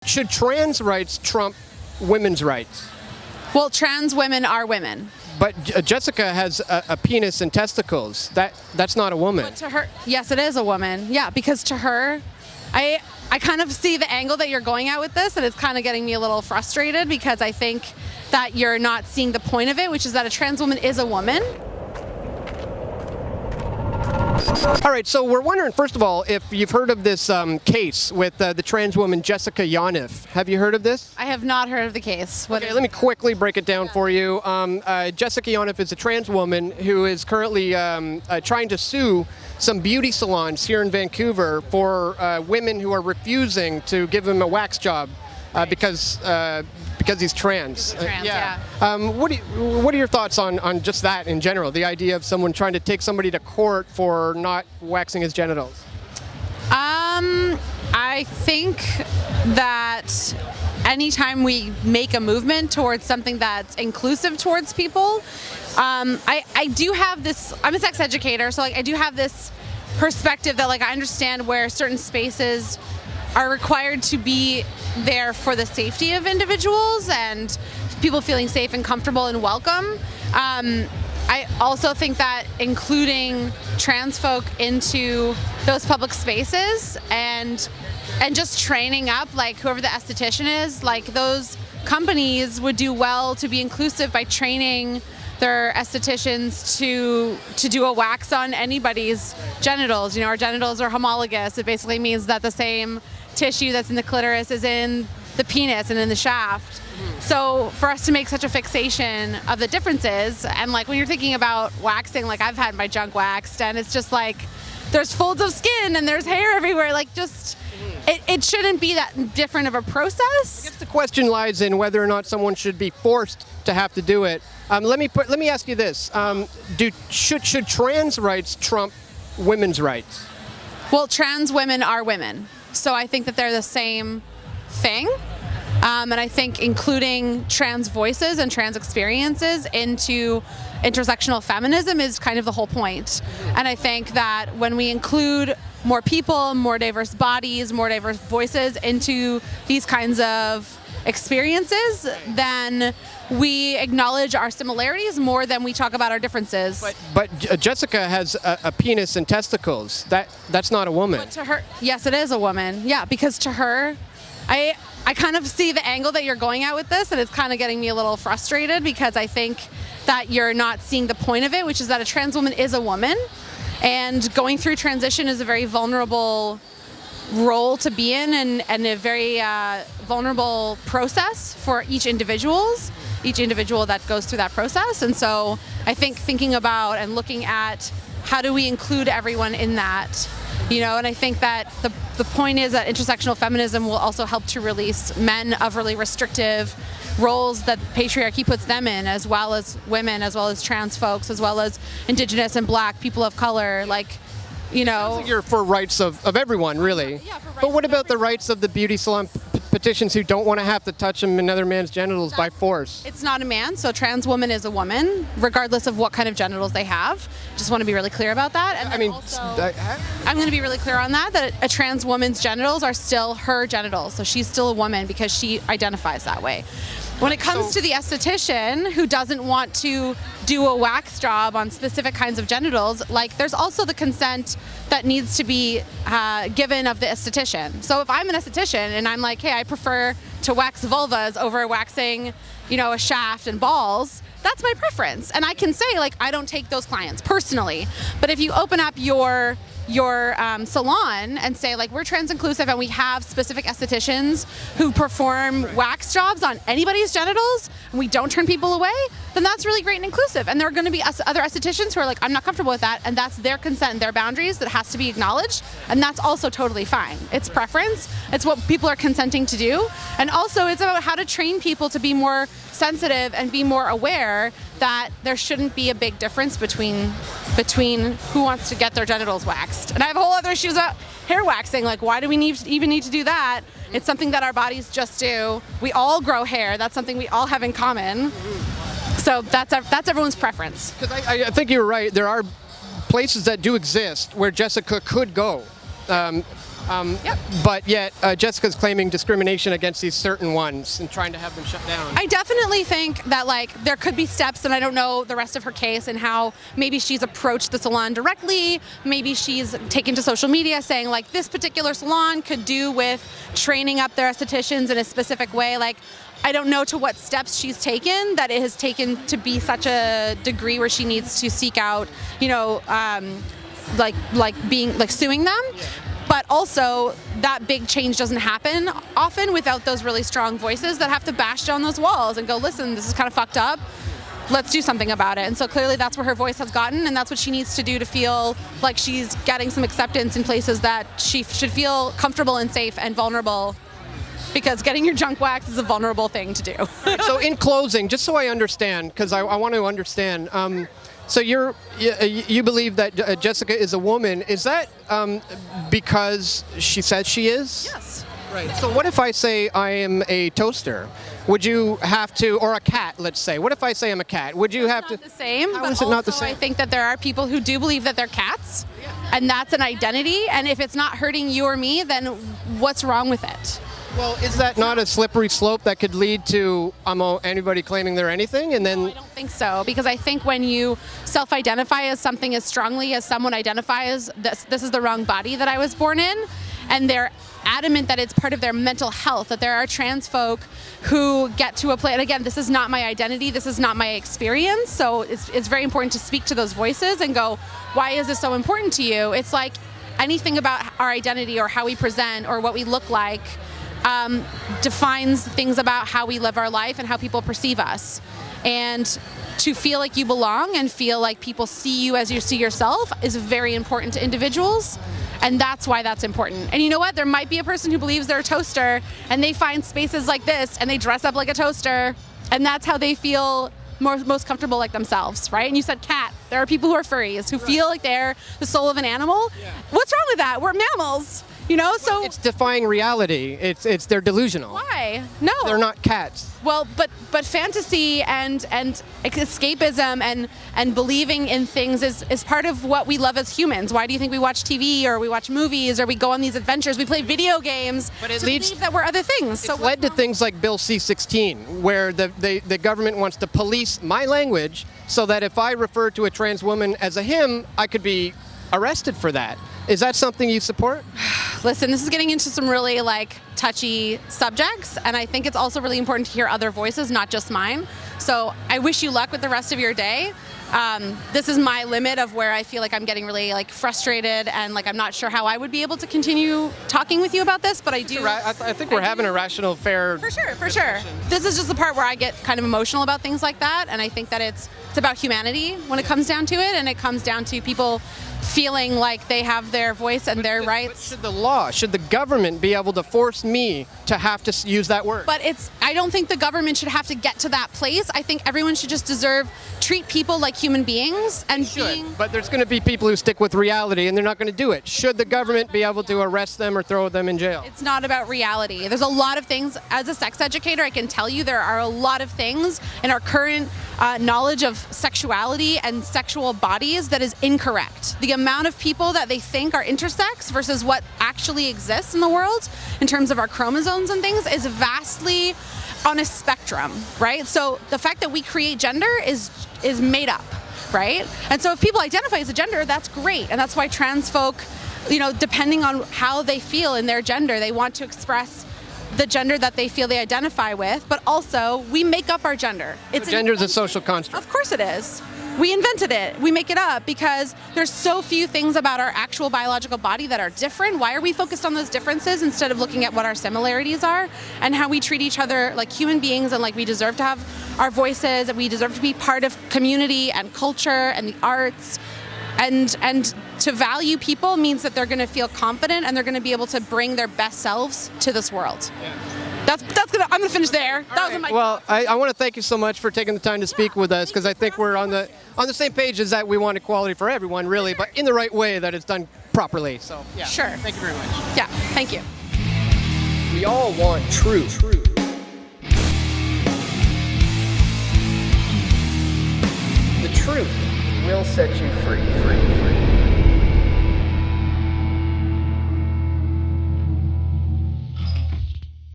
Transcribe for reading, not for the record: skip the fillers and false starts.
Should trans rights trump women's rights? Well, trans women are women. But Jessica has a penis and testicles. That's not a woman. But to her, yes, it is a woman. Yeah, because to her, I kind of see the angle that you're going at with this, and it's kind of getting me a little frustrated because I think that you're not seeing the point of it, which is that a trans woman is a woman. All right, so we're wondering, first of all, if you've heard of this case with the trans woman Jessica Yaniv. Have you heard of this? I have not heard of the case. Okay, let me quickly break it down for you. Jessica Yaniv is a trans woman who is currently trying to sue some beauty salons here in Vancouver for women who are refusing to give him a wax job because he's trans. Yeah. What are your thoughts on just that in general? The idea of someone trying to take somebody to court for not waxing his genitals? I think that anytime we make a movement towards something that's inclusive towards people, I do have this. I'm a sex educator, so I do have this perspective that I understand where certain spaces are required to be there for the safety of individuals and people feeling safe and comfortable and welcome. I also think that including trans folk into those public spaces and just training up whoever the esthetician is, those companies would do well to be inclusive by training their estheticians to do a wax on anybody's genitals. Our genitals are homologous. It basically means that the same tissue that's in the clitoris is in the penis and in the shaft. So for us to make such a fixation of the differences, and when you're thinking about waxing, I've had my junk waxed, and it's just there's folds of skin and there's hair everywhere. It shouldn't be that different of a process. I guess the question lies in whether or not someone should be forced to have to do it. Let me ask you this: should trans rights trump women's rights? Well, trans women are women, so I think that they're the same thing. And I think including trans voices and trans experiences into intersectional feminism is kind of the whole point. And I think that when we include more people, more diverse bodies, more diverse voices into these kinds of experiences, then we acknowledge our similarities more than we talk about our differences. But Jessica has a penis and testicles. That's not a woman. But to her, yes, it is a woman. Yeah, because to her, I kind of see the angle that you're going at with this, and it's kind of getting me a little frustrated because I think that you're not seeing the point of it, which is that a trans woman is a woman, and going through transition is a very vulnerable role to be in, and a very vulnerable process for each individual that goes through that process. And so I think thinking about and looking at how do we include everyone in that, and I think that the point is that intersectional feminism will also help to release men of really restrictive roles that patriarchy puts them in, as well as women, as well as trans folks, as well as Indigenous and Black people of color. Sounds like you're for rights of everyone, really. Yeah, for rights but what of about the everyone. rights of the beauty salon petitions who don't want to have to touch another man's genitals by force? It's not a man, so trans woman is a woman, regardless of what kind of genitals they have. Just want to be really clear about that. And I'm going to be really clear on that a trans woman's genitals are still her genitals, so she's still a woman because she identifies that way. When it comes to the esthetician who doesn't want to do a wax job on specific kinds of genitals, there's also the consent that needs to be given of the esthetician. So if I'm an esthetician and I'm hey, I prefer to wax vulvas over waxing, a shaft and balls, that's my preference. And I can say, I don't take those clients personally. But if you open up your salon and say we're trans inclusive and we have specific estheticians who perform wax jobs on anybody's genitals and we don't turn people away, then that's really great and inclusive. And there are going to be other estheticians who are I'm not comfortable with that, and that's their consent and their boundaries that has to be acknowledged, and that's also totally fine. It's preference. It's what people are consenting to do. And also it's about how to train people to be more sensitive and be more aware that there shouldn't be a big difference between who wants to get their genitals waxed. And I have a whole other issues about hair waxing. Why do we even need to do that? It's something that our bodies just do. We all grow hair. That's something we all have in common. So that's everyone's preference. Because I think you're right. There are places that do exist where Jessica could go. But yet, Jessica's claiming discrimination against these certain ones and trying to have them shut down. I definitely think that there could be steps, and I don't know the rest of her case and how maybe she's approached the salon directly. Maybe she's taken to social media saying this particular salon could do with training up their estheticians in a specific way. I don't know to what steps she's taken that it has taken to be such a degree where she needs to seek out, suing them. Yeah. But also, that big change doesn't happen often without those really strong voices that have to bash down those walls and go, listen, this is kind of fucked up. Let's do something about it. And so clearly that's where her voice has gotten, and that's what she needs to do to feel like she's getting some acceptance in places that she should feel comfortable and safe and vulnerable, because getting your junk waxed is a vulnerable thing to do. Right, so in closing, just so I understand, because I want to understand, so you believe that Jessica is a woman. Is that because she says she is? Yes. Right. So what if I say I am a toaster? Would you have to, or a cat, let's say. What if I say I'm a cat? Would you have to? It's not the same. How but is it not the also same? I think that there are people who do believe that they're cats, and that's an identity. And if it's not hurting you or me, then what's wrong with it? Well, is that not a slippery slope that could lead to anybody claiming they're anything, and then? No, I don't think so, because I think when you self-identify as something as strongly as someone identifies, this is the wrong body that I was born in, and they're adamant that it's part of their mental health, that there are trans folk who get to a place, and again, this is not my identity, this is not my experience, so it's very important to speak to those voices and go, why is this so important to you? It's like anything about our identity or how we present or what we look like defines things about how we live our life and how people perceive us. And to feel like you belong and feel like people see you as you see yourself is very important to individuals. And that's why that's important. And you know what? There might be a person who believes they're a toaster and they find spaces like this and they dress up like a toaster, and that's how they feel most comfortable like themselves, right? And you said cat. There are people who are furries who feel like they're the soul of an animal. Yeah. What's wrong with that? We're mammals. So it's defying reality. It's they're delusional. Why? No, they're not cats. Well, but fantasy and escapism and believing in things is part of what we love as humans. Why do you think we watch TV or we watch movies or we go on these adventures? We play video games. But it leads believe that we're other things. It's led to things like Bill C-16, where the government wants to police my language so that if I refer to a trans woman as a him, I could be arrested for that. Is that something you support? Listen, this is getting into some really touchy subjects, and I think it's also really important to hear other voices, not just mine. So I wish you luck with the rest of your day. This is my limit of where I feel like I'm getting really frustrated, and I'm not sure how I would be able to continue talking with you about this, but I do. I think we're having a rational, fair. For sure. This is just the part where I get kind of emotional about things like that, and I think that it's about humanity when it comes down to it, and it comes down to people feeling like they have their voice and their rights. But should the government be able to force me to have to use that word? But I don't think the government should have to get to that place. I think everyone should just treat people like human beings and But there's going to be people who stick with reality and they're not going to do it. Should the government be able to arrest them or throw them in jail? It's not about reality. There's a lot of things. As a sex educator, I can tell you there are a lot of things in our current knowledge of sexuality and sexual bodies that is incorrect. The amount of people that they think are intersex versus what actually exists in the world in terms of our chromosomes and things is vastly on a spectrum, right? So the fact that we create gender is made up, right? And so if people identify as a gender, that's great. And that's why trans folk, depending on how they feel in their gender, they want to express the gender that they feel they identify with, but also we make up our gender. Gender is a social construct. Of course it is. We invented it. We make it up because there's so few things about our actual biological body that are different. Why are we focused on those differences instead of looking at what our similarities are and how we treat each other like human beings and like we deserve to have our voices and we deserve to be part of community and culture and the arts. And to value people means that they're going to feel confident and they're going to be able to bring their best selves to this world. Yeah. I'm gonna finish there. Well, I want to thank you so much for taking the time to speak with us, because I think we're on the same page as that we want equality for everyone, really, but in the right way, that it's done properly. So yeah. Sure. Thank you very much. Yeah. Thank you. We all want truth. The truth will set you free.